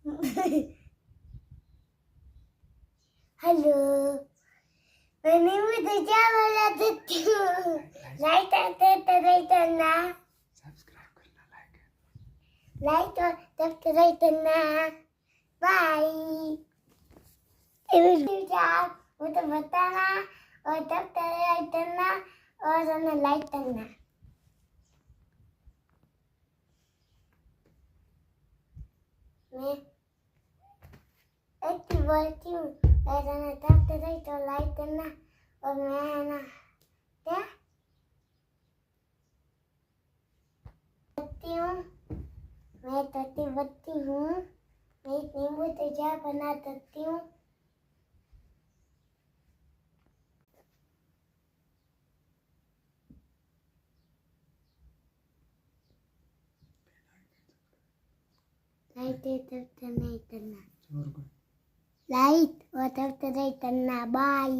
Hello, मैंने मुझे क्या बोला था? लाइट आते तो नहीं करना, सब्सक्राइब करना, लाइट और सब्सक्राइब करना। बाय। मुझे बताना और सब्सक्राइब करना और हमें लाइक करना। मैं ऐसी बोलती हूँ, ऐसा ना सब्सक्राइब तो लाइक करना और मैं है ना क्या बत्ती हूँ, मैं तोती बत्ती हूँ, मैं नींबू तेजा बना सकती हूँ। लाइट नहीं करना, लाइट और सब्सक्राइब करना। बाय।